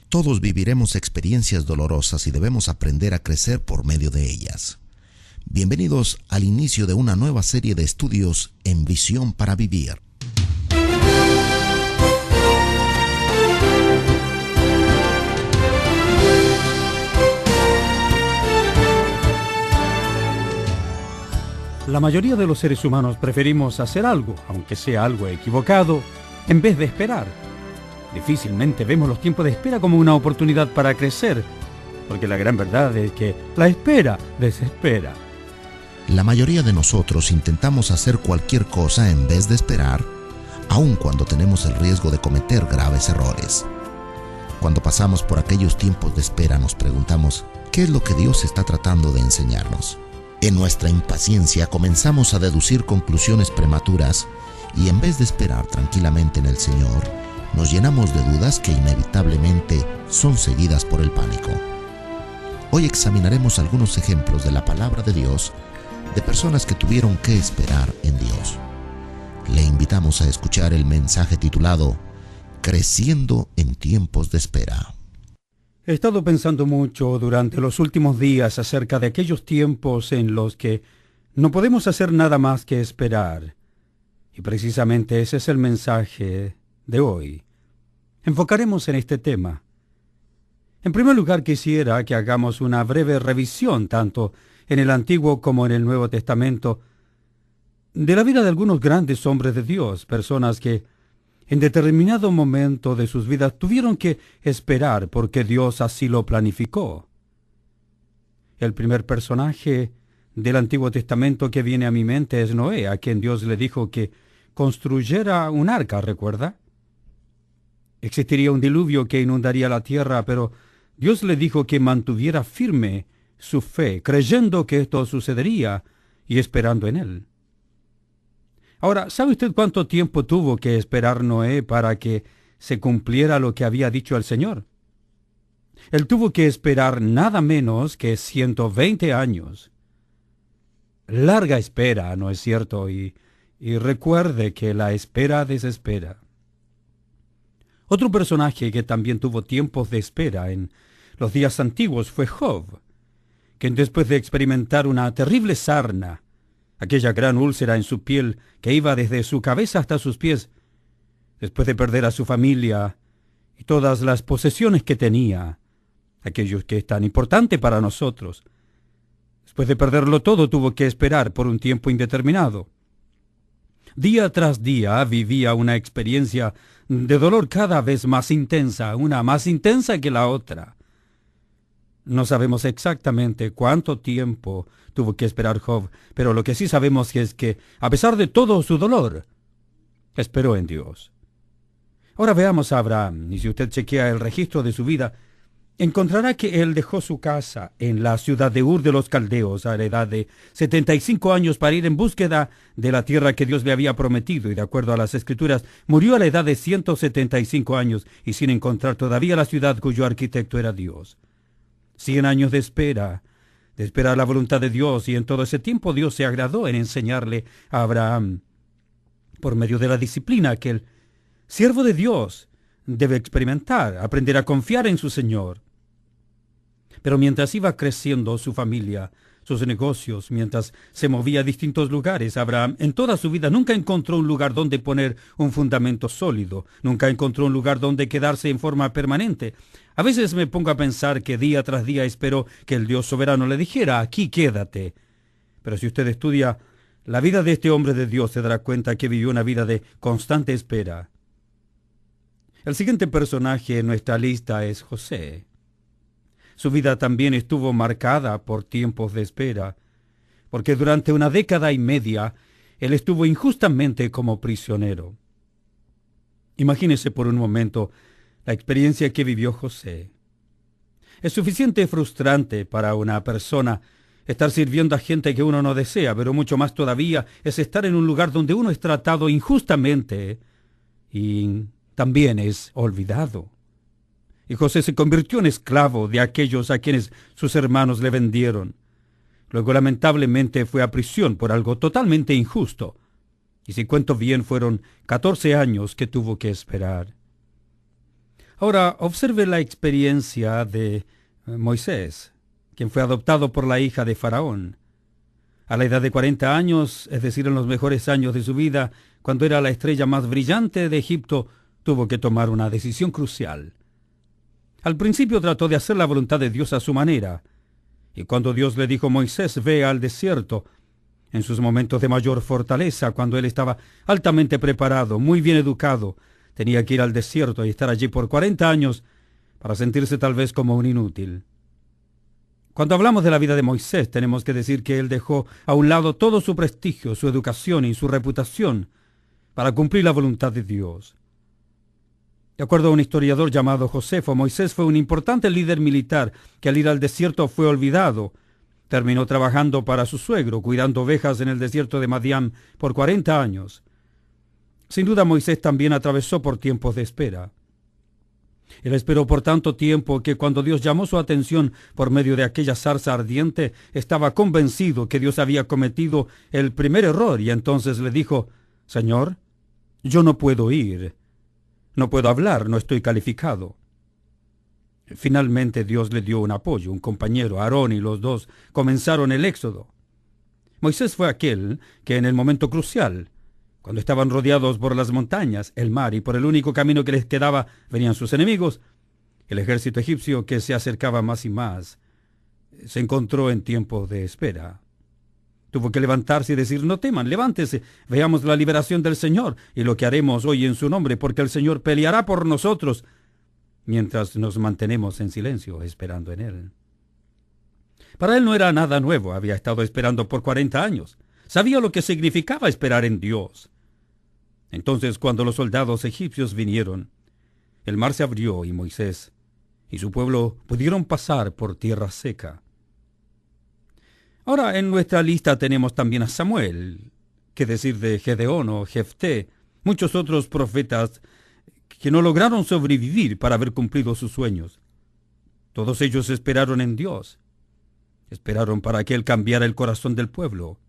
Todos viviremos experiencias dolorosas y debemos aprender a crecer por medio de ellas. Bienvenidos al inicio de una nueva serie de estudios en Visión para Vivir. La mayoría de los seres humanos preferimos hacer algo, aunque sea algo equivocado, en vez de esperar. Difícilmente vemos los tiempos de espera como una oportunidad para crecer, porque la gran verdad es que la espera desespera. La mayoría de nosotros intentamos hacer cualquier cosa en vez de esperar, aun cuando tenemos el riesgo de cometer graves errores. Cuando pasamos por aquellos tiempos de espera nos preguntamos, ¿qué es lo que Dios está tratando de enseñarnos? En nuestra impaciencia comenzamos a deducir conclusiones prematuras y en vez de esperar tranquilamente en el Señor, nos llenamos de dudas que inevitablemente son seguidas por el pánico. Hoy examinaremos algunos ejemplos de la palabra de Dios de personas que tuvieron que esperar en Dios. Le invitamos a escuchar el mensaje titulado Creciendo en tiempos de espera. He estado pensando mucho durante los últimos días acerca de aquellos tiempos en los que no podemos hacer nada más que esperar. Y precisamente ese es el mensaje de hoy. Enfocaremos en este tema. En primer lugar, quisiera que hagamos una breve revisión, tanto en el Antiguo como en el Nuevo Testamento, de la vida de algunos grandes hombres de Dios, personas que en determinado momento de sus vidas tuvieron que esperar porque Dios así lo planificó. El primer personaje del Antiguo Testamento que viene a mi mente es Noé, a quien Dios le dijo que construyera un arca, ¿recuerda? Existiría un diluvio que inundaría la tierra, pero Dios le dijo que mantuviera firme su fe, creyendo que esto sucedería y esperando en él. Ahora, ¿sabe usted cuánto tiempo tuvo que esperar Noé para que se cumpliera lo que había dicho el Señor? Él tuvo que esperar nada menos que 120 años. Larga espera, ¿no es cierto? Y recuerde que la espera desespera. Otro personaje que también tuvo tiempos de espera en los días antiguos fue Job, quien después de experimentar una terrible sarna, aquella gran úlcera en su piel que iba desde su cabeza hasta sus pies, después de perder a su familia y todas las posesiones que tenía, aquello que es tan importante para nosotros, después de perderlo todo tuvo que esperar por un tiempo indeterminado. Día tras día vivía una experiencia de dolor cada vez más intensa, una más intensa que la otra. No sabemos exactamente cuánto tiempo tuvo que esperar Job, pero lo que sí sabemos es que, a pesar de todo su dolor, esperó en Dios. Ahora veamos a Abraham, y si usted chequea el registro de su vida, encontrará que él dejó su casa en la ciudad de Ur de los Caldeos a la edad de 75 años para ir en búsqueda de la tierra que Dios le había prometido, y de acuerdo a las Escrituras, murió a la edad de 175 años y sin encontrar todavía la ciudad cuyo arquitecto era Dios. 100 años de esperar la voluntad de Dios, y en todo ese tiempo Dios se agradó en enseñarle a Abraham, por medio de la disciplina que el siervo de Dios debe experimentar, aprender a confiar en su Señor. Pero mientras iba creciendo su familia, sus negocios, mientras se movía a distintos lugares, Abraham en toda su vida nunca encontró un lugar donde poner un fundamento sólido, nunca encontró un lugar donde quedarse en forma permanente. A veces me pongo a pensar que día tras día espero que el Dios soberano le dijera, aquí quédate. Pero si usted estudia la vida de este hombre de Dios, se dará cuenta que vivió una vida de constante espera. El siguiente personaje en nuestra lista es José. Su vida también estuvo marcada por tiempos de espera, porque durante una década y media él estuvo injustamente como prisionero. Imagínese por un momento la experiencia que vivió José. Es suficiente frustrante para una persona estar sirviendo a gente que uno no desea, pero mucho más todavía es estar en un lugar donde uno es tratado injustamente y también es olvidado. Y José se convirtió en esclavo de aquellos a quienes sus hermanos le vendieron. Luego lamentablemente fue a prisión por algo totalmente injusto. Y si cuento bien, fueron 14 años que tuvo que esperar. Ahora, observe la experiencia de Moisés, quien fue adoptado por la hija de Faraón. A la edad de 40 años, es decir, en los mejores años de su vida, cuando era la estrella más brillante de Egipto, tuvo que tomar una decisión crucial. Al principio trató de hacer la voluntad de Dios a su manera, y cuando Dios le dijo: Moisés, ve al desierto, en sus momentos de mayor fortaleza, cuando él estaba altamente preparado, muy bien educado, tenía que ir al desierto y estar allí por 40 años para sentirse tal vez como un inútil. Cuando hablamos de la vida de Moisés, tenemos que decir que él dejó a un lado todo su prestigio, su educación y su reputación para cumplir la voluntad de Dios. De acuerdo a un historiador llamado Josefo, Moisés fue un importante líder militar que al ir al desierto fue olvidado. Terminó trabajando para su suegro, cuidando ovejas en el desierto de Madián por 40 años. Sin duda, Moisés también atravesó por tiempos de espera. Él esperó por tanto tiempo que cuando Dios llamó su atención por medio de aquella zarza ardiente, estaba convencido que Dios había cometido el primer error y entonces le dijo: Señor, yo no puedo ir, no puedo hablar, no estoy calificado. Finalmente Dios le dio un apoyo, un compañero, Aarón, y los dos comenzaron el éxodo. Moisés fue aquel que en el momento crucial, cuando estaban rodeados por las montañas, el mar y por el único camino que les quedaba venían sus enemigos, el ejército egipcio que se acercaba más y más, se encontró en tiempo de espera. Tuvo que levantarse y decir: no teman, levántese, veamos la liberación del Señor y lo que haremos hoy en su nombre, porque el Señor peleará por nosotros mientras nos mantenemos en silencio esperando en Él. Para él no era nada nuevo, había estado esperando por 40 años. Sabía lo que significaba esperar en Dios. Entonces, cuando los soldados egipcios vinieron, el mar se abrió y Moisés y su pueblo pudieron pasar por tierra seca. Ahora, en nuestra lista tenemos también a Samuel, qué decir de Gedeón o Jefté, muchos otros profetas que no lograron sobrevivir para haber cumplido sus sueños. Todos ellos esperaron en Dios. Esperaron para que Él cambiara el corazón del pueblo.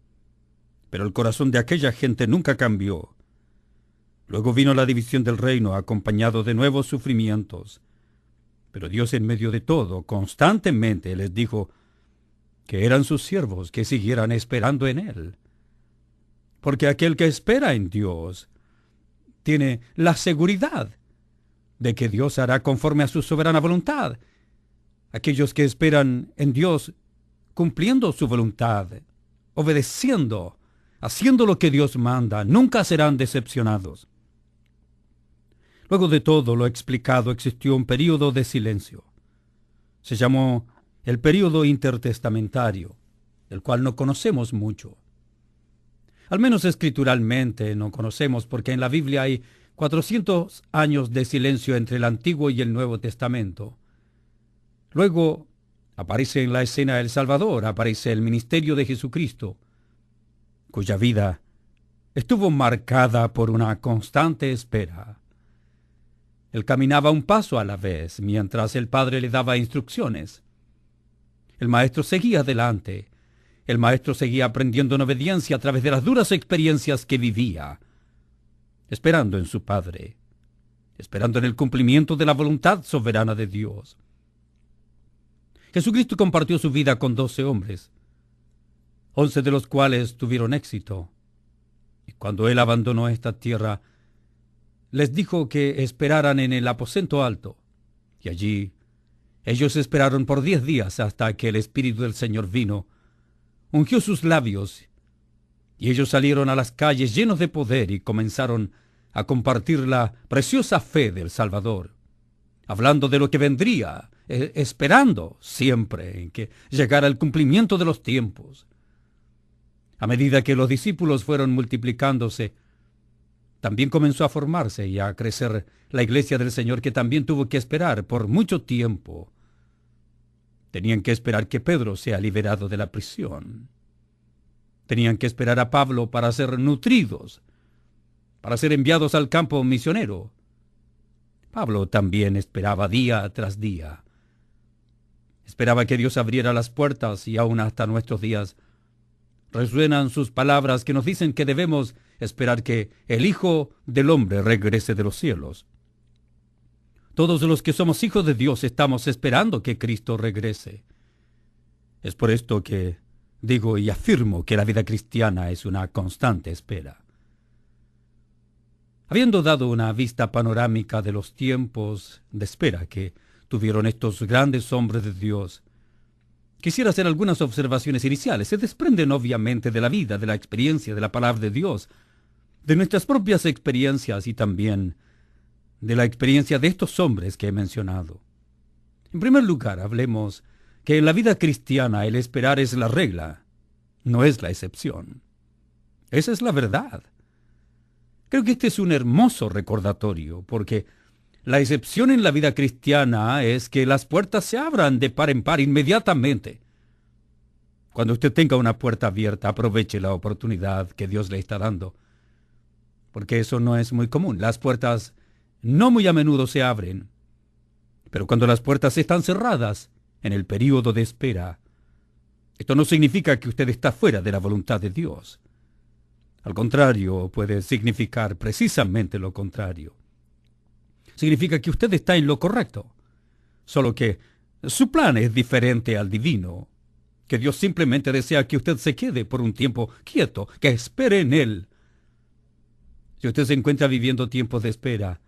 Pero el corazón de aquella gente nunca cambió. Luego vino la división del reino, acompañado de nuevos sufrimientos. Pero Dios, en medio de todo, constantemente les dijo que eran sus siervos, que siguieran esperando en Él. Porque aquel que espera en Dios tiene la seguridad de que Dios hará conforme a su soberana voluntad. Aquellos que esperan en Dios, cumpliendo su voluntad, obedeciendo, haciendo lo que Dios manda, nunca serán decepcionados. Luego de todo lo explicado, existió un período de silencio. Se llamó el período intertestamentario, del cual no conocemos mucho. Al menos escrituralmente no conocemos, porque en la Biblia hay 400 años de silencio entre el Antiguo y el Nuevo Testamento. Luego aparece en la escena el Salvador, aparece el ministerio de Jesucristo, cuya vida estuvo marcada por una constante espera. Él caminaba un paso a la vez, mientras el Padre le daba instrucciones. El Maestro seguía adelante. El Maestro seguía aprendiendo en obediencia a través de las duras experiencias que vivía, esperando en su Padre, esperando en el cumplimiento de la voluntad soberana de Dios. Jesucristo compartió su vida con 12 hombres, 11 de los cuales tuvieron éxito. Y cuando Él abandonó esta tierra, les dijo que esperaran en el aposento alto, y allí ellos esperaron por 10 días hasta que el Espíritu del Señor vino, ungió sus labios, y ellos salieron a las calles llenos de poder y comenzaron a compartir la preciosa fe del Salvador, hablando de lo que vendría, esperando siempre en que llegara el cumplimiento de los tiempos. A medida que los discípulos fueron multiplicándose, también comenzó a formarse y a crecer la iglesia del Señor, que también tuvo que esperar por mucho tiempo. Tenían que esperar que Pedro sea liberado de la prisión. Tenían que esperar a Pablo para ser nutridos, para ser enviados al campo misionero. Pablo también esperaba día tras día. Esperaba que Dios abriera las puertas, y aún hasta nuestros días resuenan sus palabras que nos dicen que debemos esperar que el Hijo del Hombre regrese de los cielos. Todos los que somos hijos de Dios estamos esperando que Cristo regrese. Es por esto que digo y afirmo que la vida cristiana es una constante espera. Habiendo dado una vista panorámica de los tiempos de espera que tuvieron estos grandes hombres de Dios, quisiera hacer algunas observaciones iniciales. Se desprenden obviamente de la vida, de la experiencia, de la palabra de Dios, de nuestras propias experiencias y también de la experiencia de estos hombres que he mencionado. En primer lugar, hablemos que en la vida cristiana el esperar es la regla, no es la excepción. Esa es la verdad. Creo que este es un hermoso recordatorio, porque la excepción en la vida cristiana es que las puertas se abran de par en par inmediatamente. Cuando usted tenga una puerta abierta, aproveche la oportunidad que Dios le está dando, porque eso no es muy común. Las puertas no muy a menudo se abren, pero cuando las puertas están cerradas en el período de espera, esto no significa que usted está fuera de la voluntad de Dios. Al contrario, puede significar precisamente lo contrario. Significa que usted está en lo correcto, solo que su plan es diferente al divino, que Dios simplemente desea que usted se quede por un tiempo quieto, que espere en Él. Si usted se encuentra viviendo tiempos de espera,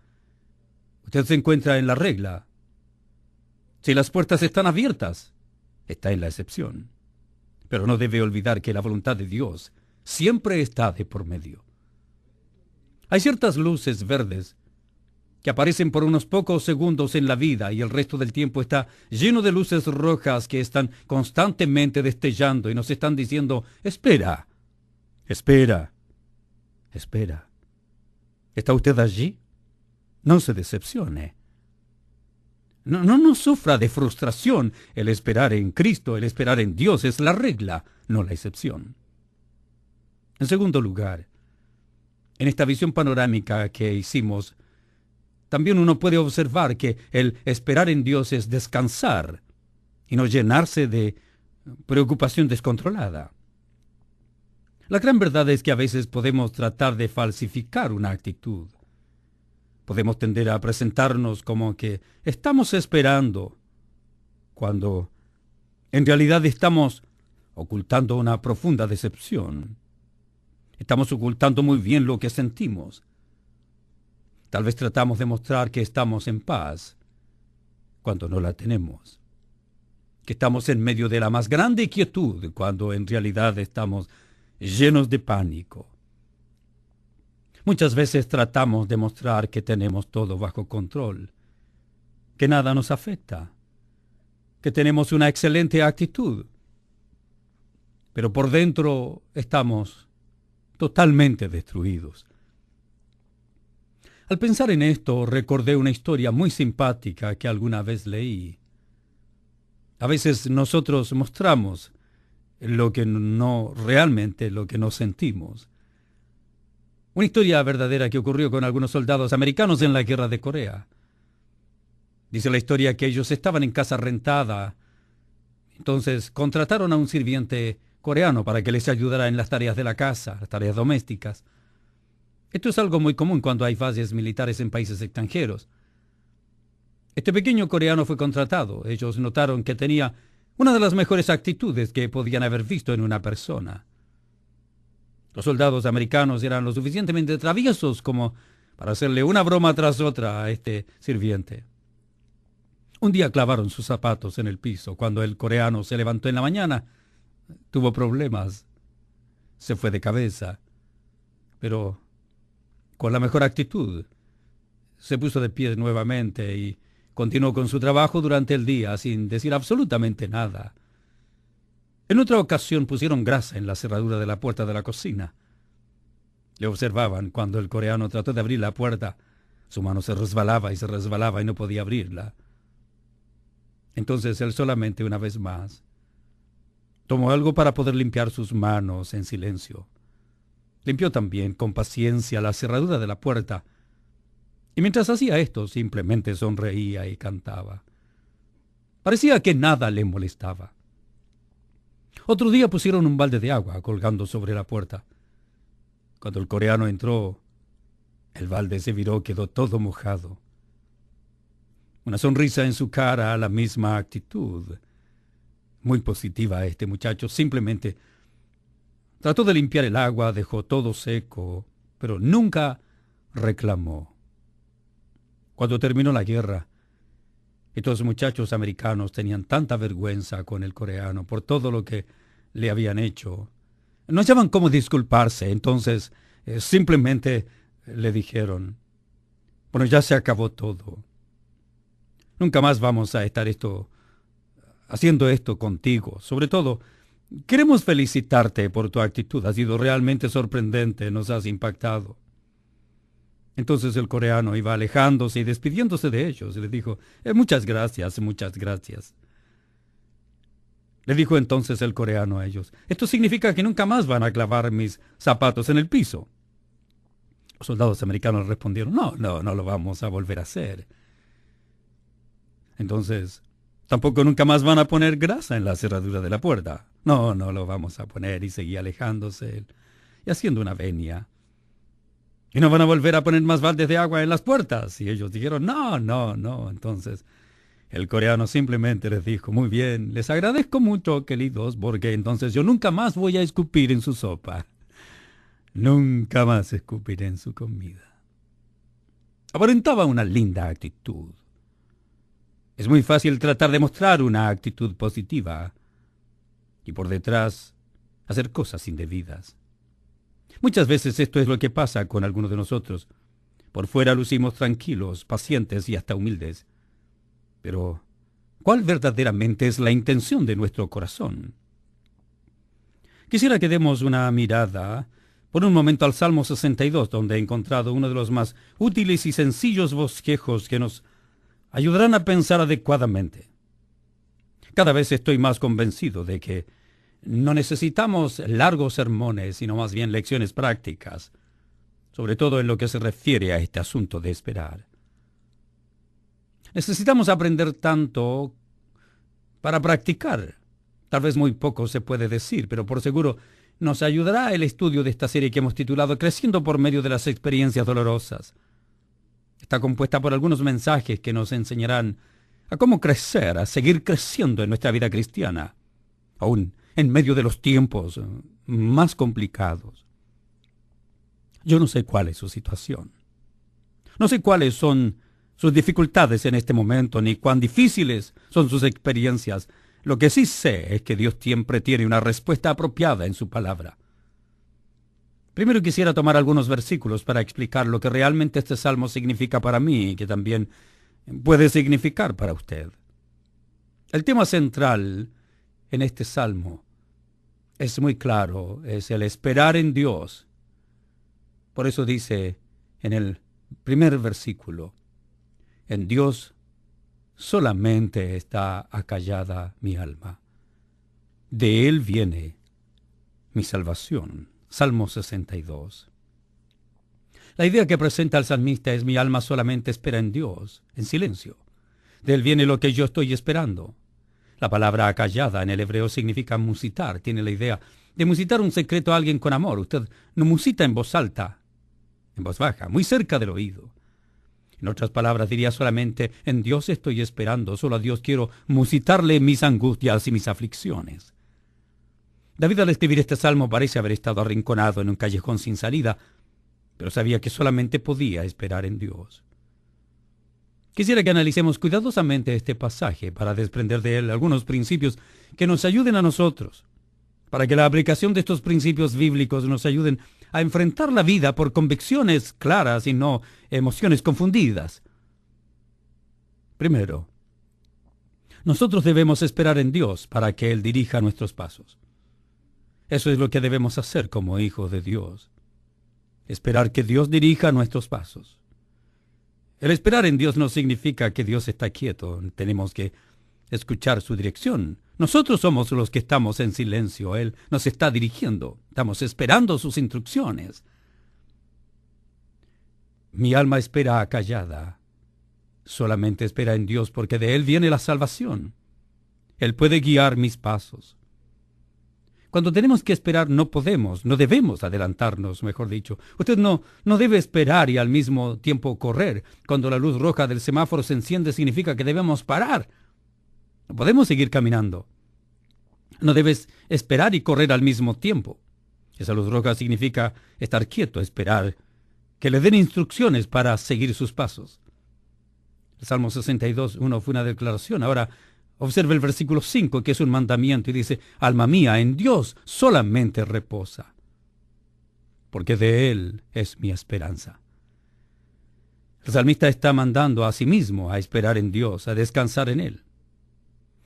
usted se encuentra en la regla. Si las puertas están abiertas, está en la excepción. Pero no debe olvidar que la voluntad de Dios siempre está de por medio. Hay ciertas luces verdes que aparecen por unos pocos segundos en la vida y el resto del tiempo está lleno de luces rojas que están constantemente destellando y nos están diciendo: espera, espera, espera. ¿Está usted allí? No se decepcione. No sufra de frustración. El esperar en Cristo, el esperar en Dios es la regla, no la excepción. En segundo lugar, en esta visión panorámica que hicimos, también uno puede observar que el esperar en Dios es descansar y no llenarse de preocupación descontrolada. La gran verdad es que a veces podemos tratar de falsificar una actitud. Podemos tender a presentarnos como que estamos esperando, cuando en realidad estamos ocultando una profunda decepción. Estamos ocultando muy bien lo que sentimos. Tal vez tratamos de mostrar que estamos en paz, cuando no la tenemos. Que estamos en medio de la más grande quietud, cuando en realidad estamos llenos de pánico. Muchas veces tratamos de mostrar que tenemos todo bajo control, que nada nos afecta, que tenemos una excelente actitud, pero por dentro estamos totalmente destruidos. Al pensar en esto, recordé una historia muy simpática que alguna vez leí. A veces nosotros mostramos lo que no realmente lo que no sentimos. Una historia verdadera que ocurrió con algunos soldados americanos en la guerra de Corea. Dice la historia que ellos estaban en casa rentada. Entonces contrataron a un sirviente coreano para que les ayudara en las tareas de la casa, las tareas domésticas. Esto es algo muy común cuando hay bases militares en países extranjeros. Este pequeño coreano fue contratado. Ellos notaron que tenía una de las mejores actitudes que podían haber visto en una persona. Los soldados americanos eran lo suficientemente traviesos como para hacerle una broma tras otra a este sirviente. Un día clavaron sus zapatos en el piso. Cuando el coreano se levantó en la mañana, tuvo problemas. Se fue de cabeza. Pero con la mejor actitud, se puso de pie nuevamente y continuó con su trabajo durante el día sin decir absolutamente nada. En otra ocasión pusieron grasa en la cerradura de la puerta de la cocina. Le observaban cuando el coreano trató de abrir la puerta. Su mano se resbalaba y no podía abrirla. Entonces él solamente una vez más tomó algo para poder limpiar sus manos en silencio. Limpió también con paciencia la cerradura de la puerta, y mientras hacía esto simplemente sonreía y cantaba. Parecía que nada le molestaba. Otro día pusieron un balde de agua colgando sobre la puerta. Cuando el coreano entró, el balde se viró, quedó todo mojado. una sonrisa en su cara, la misma actitud. Muy positiva este muchacho, simplemente trató de limpiar el agua, dejó todo seco, pero nunca reclamó. Cuando terminó la guerra, estos muchachos americanos tenían tanta vergüenza con el coreano por todo lo que le habían hecho. No hallaban cómo disculparse, entonces simplemente le dijeron, bueno, ya se acabó todo. Nunca más vamos a estar haciendo esto contigo. Sobre todo, queremos felicitarte por tu actitud. Ha sido realmente sorprendente, nos has impactado. Entonces el coreano iba alejándose y despidiéndose de ellos. Le dijo, muchas gracias, muchas gracias. Le dijo entonces el coreano a ellos, esto significa que nunca más van a clavar mis zapatos en el piso. Los soldados americanos respondieron, no lo vamos a volver a hacer. Entonces, tampoco nunca más van a poner grasa en la cerradura de la puerta. No lo vamos a poner. Y seguía alejándose y haciendo una venia. Y no van a volver a poner más baldes de agua en las puertas. Y ellos dijeron, no. Entonces, el coreano simplemente les dijo, muy bien, les agradezco mucho, queridos, porque entonces yo nunca más voy a escupir en su sopa. Nunca más escupiré en su comida. Aparentaba una linda actitud. Es muy fácil tratar de mostrar una actitud positiva y por detrás hacer cosas indebidas. Muchas veces esto es lo que pasa con algunos de nosotros. Por fuera lucimos tranquilos, pacientes y hasta humildes. Pero, ¿cuál verdaderamente es la intención de nuestro corazón? Quisiera que demos una mirada por un momento al Salmo 62, donde he encontrado uno de los más útiles y sencillos bosquejos que nos ayudarán a pensar adecuadamente. Cada vez estoy más convencido de que no necesitamos largos sermones, sino más bien lecciones prácticas, sobre todo en lo que se refiere a este asunto de esperar. Necesitamos aprender tanto para practicar. Tal vez muy poco se puede decir, pero por seguro nos ayudará el estudio de esta serie que hemos titulado Creciendo por medio de las experiencias dolorosas. Está compuesta por algunos mensajes que nos enseñarán a cómo crecer, a seguir creciendo en nuestra vida cristiana, aún en medio de los tiempos más complicados. Yo no sé cuál es su situación. No sé cuáles son sus dificultades en este momento, ni cuán difíciles son sus experiencias. Lo que sí sé es que Dios siempre tiene una respuesta apropiada en su palabra. Primero quisiera tomar algunos versículos para explicar lo que realmente este salmo significa para mí y que también puede significar para usted. El tema central en este salmo es muy claro, es el esperar en Dios. Por eso dice en el primer versículo, en Dios solamente está acallada mi alma. De Él viene mi salvación. Salmo 62. La idea que presenta el salmista es mi alma solamente espera en Dios, en silencio. De Él viene lo que yo estoy esperando. La palabra acallada en el hebreo significa musitar. Tiene la idea de musitar un secreto a alguien con amor. Usted no musita en voz alta, en voz baja, muy cerca del oído. En otras palabras, diría solamente, en Dios estoy esperando, solo a Dios quiero musitarle mis angustias y mis aflicciones. David al escribir este salmo parece haber estado arrinconado en un callejón sin salida, pero sabía que solamente podía esperar en Dios. Quisiera que analicemos cuidadosamente este pasaje para desprender de él algunos principios que nos ayuden a nosotros, para que la aplicación de estos principios bíblicos nos ayuden a enfrentar la vida por convicciones claras y no emociones confundidas. Primero, nosotros debemos esperar en Dios para que Él dirija nuestros pasos. Eso es lo que debemos hacer como hijos de Dios. Esperar que Dios dirija nuestros pasos. El esperar en Dios no significa que Dios está quieto. Tenemos que escuchar su dirección. Nosotros somos los que estamos en silencio. Él nos está dirigiendo. Estamos esperando sus instrucciones. Mi alma espera acallada. Solamente espera en Dios porque de Él viene la salvación. Él puede guiar mis pasos. Cuando tenemos que esperar no debemos adelantarnos, mejor dicho. Usted no debe esperar y al mismo tiempo correr. Cuando la luz roja del semáforo se enciende significa que debemos parar. No podemos seguir caminando. No debes esperar y correr al mismo tiempo. Esa luz roja significa estar quieto, esperar que le den instrucciones para seguir sus pasos. El Salmo 62:1 fue una declaración. Ahora observe el versículo 5, que es un mandamiento, y dice: alma mía, en Dios solamente reposa, porque de Él es mi esperanza. El salmista está mandando a sí mismo a esperar en Dios, a descansar en Él.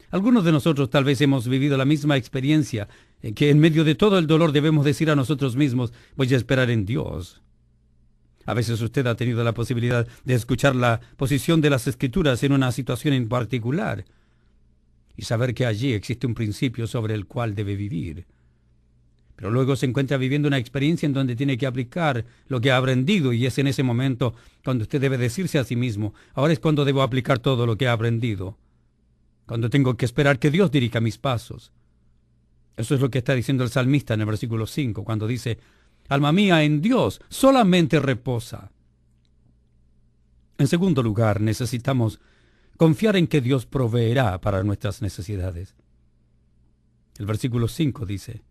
Algunos de nosotros tal vez hemos vivido la misma experiencia, en que en medio de todo el dolor debemos decir a nosotros mismos: voy a esperar en Dios. A veces usted ha tenido la posibilidad de escuchar la posición de las Escrituras en una situación en particular y saber que allí existe un principio sobre el cual debe vivir. Pero luego se encuentra viviendo una experiencia en donde tiene que aplicar lo que ha aprendido, y es en ese momento cuando usted debe decirse a sí mismo: ahora es cuando debo aplicar todo lo que ha aprendido, cuando tengo que esperar que Dios dirija mis pasos. Eso es lo que está diciendo el salmista en el versículo 5, cuando dice: alma mía, en Dios solamente reposa. En segundo lugar, necesitamos confiar en que Dios proveerá para nuestras necesidades. El versículo 5 dice: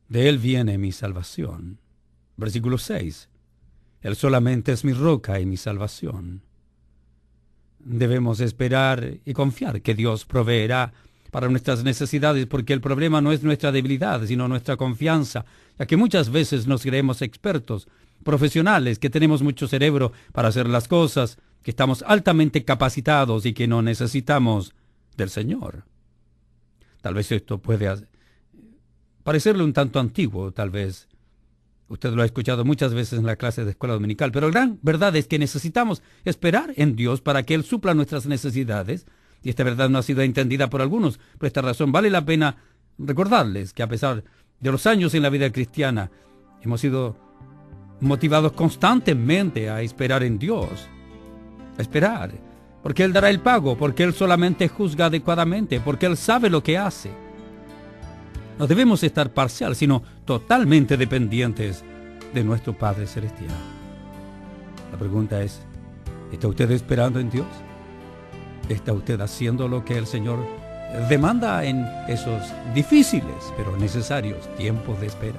de Él viene mi salvación. Versículo 6: Él solamente es mi roca y mi salvación. Debemos esperar y confiar que Dios proveerá para nuestras necesidades, porque el problema no es nuestra debilidad, sino nuestra confianza, ya que muchas veces nos creemos expertos, profesionales, que tenemos mucho cerebro para hacer las cosas, que estamos altamente capacitados y que no necesitamos del Señor. Tal vez esto puede parecerle un tanto antiguo, tal vez. Usted lo ha escuchado muchas veces en la clase de escuela dominical, pero la gran verdad es que necesitamos esperar en Dios para que Él supla nuestras necesidades. Y esta verdad no ha sido entendida por algunos. Por esta razón vale la pena recordarles que a pesar de los años en la vida cristiana, hemos sido motivados constantemente a esperar en Dios. A esperar, porque Él dará el pago, porque Él solamente juzga adecuadamente, porque Él sabe lo que hace. No debemos estar parcial, sino totalmente dependientes de nuestro Padre Celestial. La pregunta es: ¿está usted esperando en Dios? ¿Está usted haciendo lo que el Señor demanda en esos difíciles pero necesarios tiempos de espera?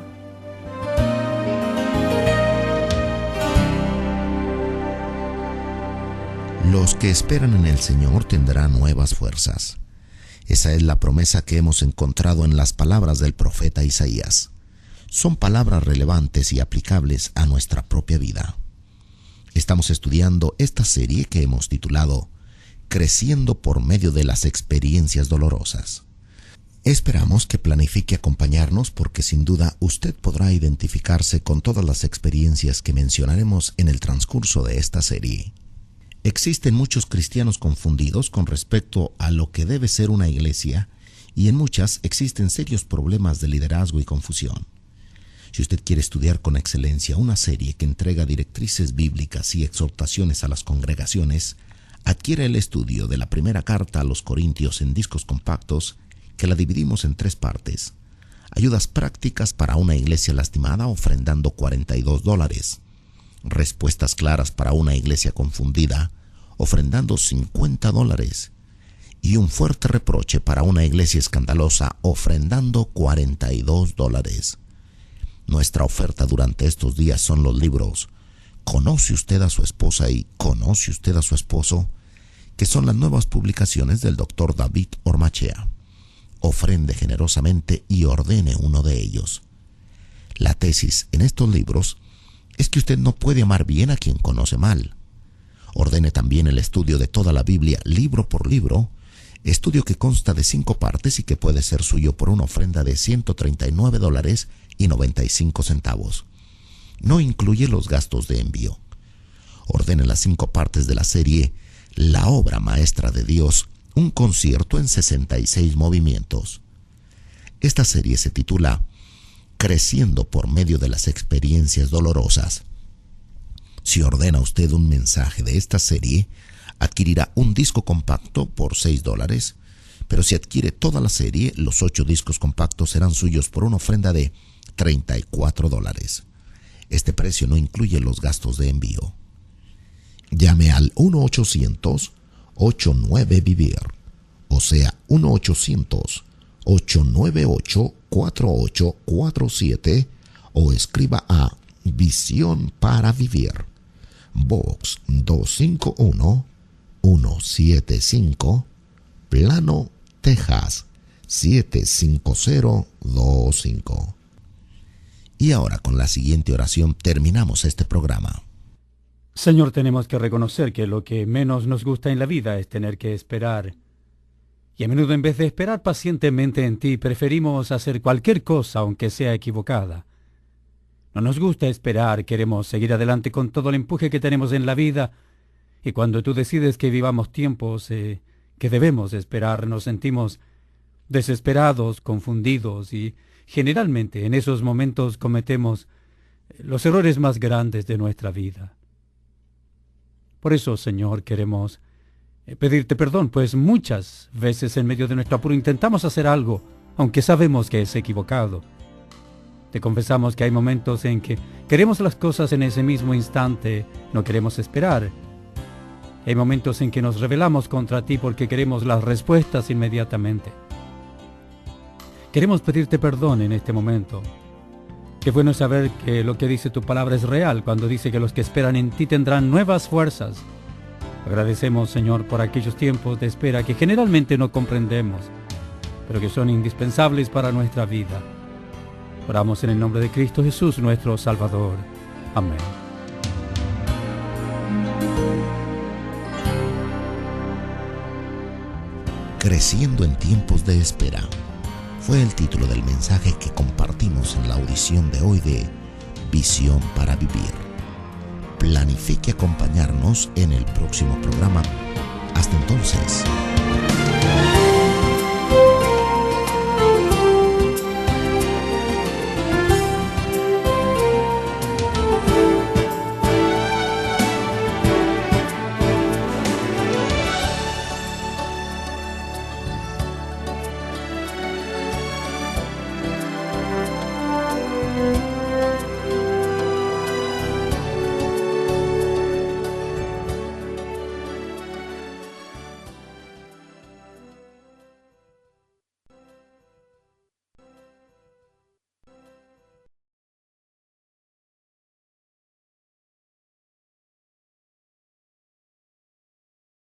Los que esperan en el Señor tendrán nuevas fuerzas. Esa es la promesa que hemos encontrado en las palabras del profeta Isaías. Son palabras relevantes y aplicables a nuestra propia vida. Estamos estudiando esta serie que hemos titulado Creciendo por medio de las experiencias dolorosas. Esperamos que planifique acompañarnos, porque sin duda usted podrá identificarse con todas las experiencias que mencionaremos en el transcurso de esta serie. Existen muchos cristianos confundidos con respecto a lo que debe ser una iglesia, y en muchas existen serios problemas de liderazgo y confusión. Si usted quiere estudiar con excelencia una serie que entrega directrices bíblicas y exhortaciones a las congregaciones, adquiere el estudio de la primera carta a los Corintios en discos compactos, que la dividimos en 3 partes. Ayudas prácticas para una iglesia lastimada, ofrendando $42. Respuestas claras para una iglesia confundida, ofrendando $50. Y un fuerte reproche para una iglesia escandalosa, ofrendando $42. Nuestra oferta durante estos días son los libros ¿Conoce usted a su esposa y conoce usted a su esposo?, que son las nuevas publicaciones del Dr. David Ormachea. Ofrende generosamente y ordene uno de ellos. La tesis en estos libros es que usted no puede amar bien a quien conoce mal. Ordene también el estudio de toda la Biblia libro por libro, estudio que consta de 5 partes y que puede ser suyo por una ofrenda de $139.95. No incluye los gastos de envío. Ordene las 5 partes de la serie La obra maestra de Dios, un concierto en 66 movimientos. Esta serie se titula Creciendo por medio de las experiencias dolorosas. Si ordena usted un mensaje de esta serie, adquirirá un disco compacto por $6, Pero si adquiere toda la serie, los 8 discos compactos serán suyos por una ofrenda de $34. Este precio no incluye los gastos de envío. Llame al 1-800-89-VIVIR, o sea, 1-800-898-4847, o escriba a Visión para Vivir, Box 251-175, Plano, Texas 75025. Y ahora con la siguiente oración terminamos este programa. Señor, tenemos que reconocer que lo que menos nos gusta en la vida es tener que esperar. Y a menudo, en vez de esperar pacientemente en ti, preferimos hacer cualquier cosa aunque sea equivocada. No nos gusta esperar, queremos seguir adelante con todo el empuje que tenemos en la vida, y cuando tú decides que vivamos tiempos que debemos esperar, nos sentimos desesperados, confundidos, y generalmente en esos momentos cometemos los errores más grandes de nuestra vida. Por eso, Señor, queremos pedirte perdón, pues muchas veces en medio de nuestro apuro intentamos hacer algo, aunque sabemos que es equivocado. Te confesamos que hay momentos en que queremos las cosas en ese mismo instante, no queremos esperar. Hay momentos en que nos rebelamos contra ti porque queremos las respuestas inmediatamente. Queremos pedirte perdón en este momento. Qué bueno saber que lo que dice tu palabra es real cuando dice que los que esperan en ti tendrán nuevas fuerzas. Agradecemos, Señor, por aquellos tiempos de espera que generalmente no comprendemos, pero que son indispensables para nuestra vida. Oramos en el nombre de Cristo Jesús, nuestro Salvador. Amén. Creciendo en tiempos de espera fue el título del mensaje que compartimos en la audición de hoy de Visión para Vivir. Planifique acompañarnos en el próximo programa. Hasta entonces.